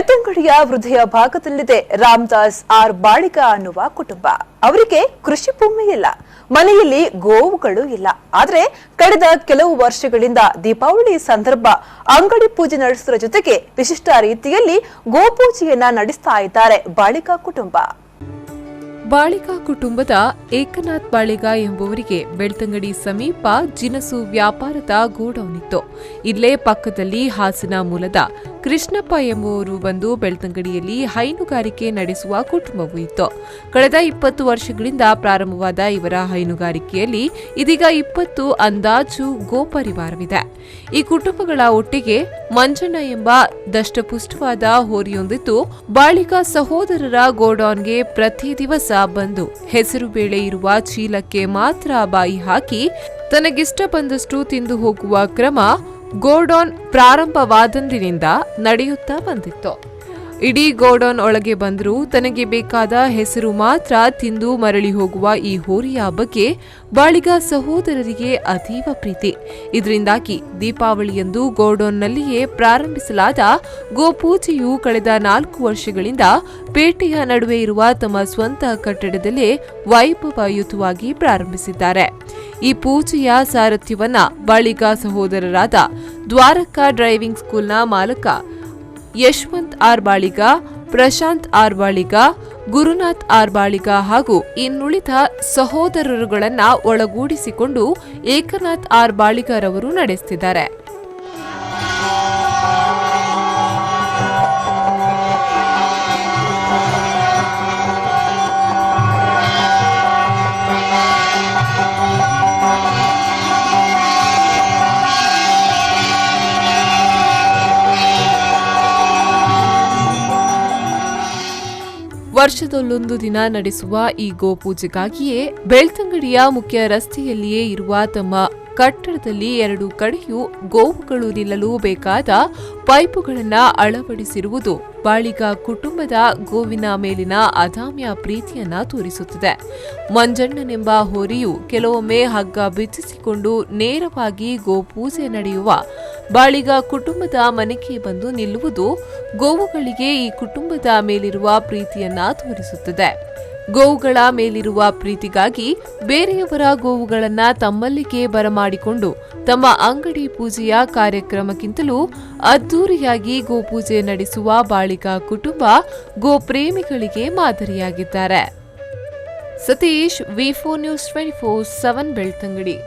ಬೆಳ್ತಂಗಡಿಯ ಹೃದಯ ಭಾಗದಲ್ಲಿದೆ ರಾಮದಾಸ್ ಆರ್ ಬಾಳಿಗ ಅನ್ನುವ ಕುಟುಂಬ. ಅವರಿಗೆ ಕೃಷಿ ಭೂಮಿ ಇಲ್ಲ, ಮನೆಯಲ್ಲಿ ಗೋವುಗಳು ಇಲ್ಲ. ಆದ್ರೆ ಕಳೆದ ಕೆಲವು ವರ್ಷಗಳಿಂದ ದೀಪಾವಳಿ ಸಂದರ್ಭ ಅಂಗಡಿ ಪೂಜೆ ನಡೆಸುವ ಜೊತೆಗೆ ವಿಶಿಷ್ಟ ರೀತಿಯಲ್ಲಿ ಗೋಪೂಜೆಯನ್ನ ನಡೆಸ್ತಾ ಇದ್ದಾರೆ ಬಾಳಿಗ ಕುಟುಂಬ. ಬಾಳಿಗ ಕುಟುಂಬದ ಏಕನಾಥ್ ಬಾಳಿಗ ಎಂಬುವರಿಗೆ ಬೆಳ್ತಂಗಡಿ ಸಮೀಪ ಜಿನಸು ವ್ಯಾಪಾರದ ಗೋಡೌನ್ ಇತ್ತು. ಇಲ್ಲೇ ಪಕ್ಕದಲ್ಲಿ ಹಾಸನ ಮೂಲದ ಕೃಷ್ಣಪ್ಪ ಎಂಬುವರು ಬಂದು ಬೆಳ್ತಂಗಡಿಯಲ್ಲಿ ಹೈನುಗಾರಿಕೆ ನಡೆಸುವ ಕುಟುಂಬವೂ ಇತ್ತು. ಕಳೆದ 20 ವರ್ಷಗಳಿಂದ ಪ್ರಾರಂಭವಾದ ಇವರ ಹೈನುಗಾರಿಕೆಯಲ್ಲಿ ಇದೀಗ 20 ಅಂದಾಜು ಗೋಪರಿವಾರವಿದೆ. ಈ ಕುಟುಂಬಗಳ ಒಟ್ಟಿಗೆ ಮಂಜಣ್ಣ ಎಂಬ ದಷ್ಟಪುಷ್ಟವಾದ ಹೋರಿಯೊಂದಿದ್ದು ಬಾಳಿಗ ಸಹೋದರರ ಗೋಡೌನ್ಗೆ ಪ್ರತಿ ದಿವಸ ಬಂದು ಹೆಸರು ಬೇಳೆ ಇರುವ ಚೀಲಕ್ಕೆ ಮಾತ್ರ ಬಾಯಿ ಹಾಕಿ ತನಗಿಷ್ಟ ಬಂದಷ್ಟು ತಿಂದು ಹೋಗುವ ಕ್ರಮ ಗೋಡೌನ್ ಪ್ರಾರಂಭವಾದಂದಿನಿಂದ ನಡೆಯುತ್ತಾ ಬಂದಿತ್ತು. ಇಡೀ ಗೋಡೌನ್ ಒಳಗೆ ಬಂದರೂ ತನಗೆ ಬೇಕಾದ ಹೆಸರು ಮಾತ್ರ ತಿಂದು ಮರಳಿ ಹೋಗುವ ಈ ಹೋರಿಯ ಬಗ್ಗೆ ಬಾಳಿಗ ಸಹೋದರರಿಗೆ ಅತೀವ ಪ್ರೀತಿ. ಇದರಿಂದಾಗಿ ದೀಪಾವಳಿಯಂದು ಗೋಡೌನ್ನಲ್ಲಿಯೇ ಪ್ರಾರಂಭಿಸಲಾದ ಗೋಪೂಜೆಯು ಕಳೆದ 4 ವರ್ಷಗಳಿಂದ ಪೇಟೆಯ ನಡುವೆ ಇರುವ ತಮ್ಮ ಸ್ವಂತ ಕಟ್ಟಡದಲ್ಲೇ ವೈಭವಯುತವಾಗಿ ಪ್ರಾರಂಭಿಸಿದ್ದಾರೆ. ಈ ಪೂಜೆಯ ಸಾರಥ್ಯವನ್ನ ಬಾಳಿಗ ಸಹೋದರರಾದ ದ್ವಾರಕಾ ಡ್ರೈವಿಂಗ್ ಸ್ಕೂಲ್ನ ಮಾಲಕ Yashwant R Baliga, Prashanth R Baliga, Gurunath R Baliga ಹಾಗೂ ಇನ್ನುಳಿದ ಸಹೋದರರುಗಳನ್ನ ಒಳಗೂಡಿಸಿಕೊಂಡು ಏಕನಾಥ್ ಆರ್ ಬಾಳಿಗರವರು ನಡೆಸುತ್ತಿದ್ದಾರೆ. ವರ್ಷದಲ್ಲೊಂದು ದಿನ ನಡೆಸುವ ಈ ಗೋಪೂಜೆಗಾಗಿಯೇ ಬೆಳ್ತಂಗಡಿಯ ಮುಖ್ಯ ರಸ್ತೆಯಲ್ಲಿಯೇ ಇರುವ ತಮ್ಮ ಕಟ್ಟಡದಲ್ಲಿ 2 ಕಡೆಯೂ ಗೋವುಗಳು ನಿಲ್ಲಲು ಬೇಕಾದ ಪೈಪುಗಳನ್ನು ಅಳವಡಿಸಿರುವುದು ಬಾಳಿಗ ಕುಟುಂಬದ ಗೋವಿನ ಮೇಲಿನ ಅದಾಮ್ಯ ಪ್ರೀತಿಯನ್ನ ತೋರಿಸುತ್ತದೆ. ಮಂಜಣ್ಣನೆಂಬ ಹೋರಿಯು ಕೆಲವೊಮ್ಮೆ ಹಗ್ಗ ಬಿಚ್ಚಿಸಿಕೊಂಡು ನೇರವಾಗಿ ಗೋಪೂಜೆ ನಡೆಯುವ ಬಾಳಿಗ ಕುಟುಂಬದ ಮನೆಗೆ ಬಂದು ನಿಲ್ಲುವುದು ಗೋವುಗಳಿಗೆ ಈ ಕುಟುಂಬದ ಮೇಲಿರುವ ಪ್ರೀತಿಯನ್ನ ತೋರಿಸುತ್ತದೆ. ಗೋವುಗಳ ಮೇಲಿರುವ ಪ್ರೀತಿಗಾಗಿ ಬೇರೆಯವರ ಗೋವುಗಳನ್ನ ತಮ್ಮಲ್ಲಿಗೆ ಬರಮಾಡಿಕೊಂಡು ತಮ್ಮ ಅಂಗಡಿ ಪೂಜೆಯ ಕಾರ್ಯಕ್ರಮಕ್ಕಿಂತಲೂ ಅದ್ದೂರಿಯಾಗಿ ಗೋಪೂಜೆ ನಡೆಸುವ ಬಾಳಿಗ ಕುಟುಂಬ ಗೋಪ್ರೇಮಿಗಳಿಗೆ ಮಾದರಿಯಾಗಿದ್ದಾರೆ. Satish, V4 News 24/7 Belthangady.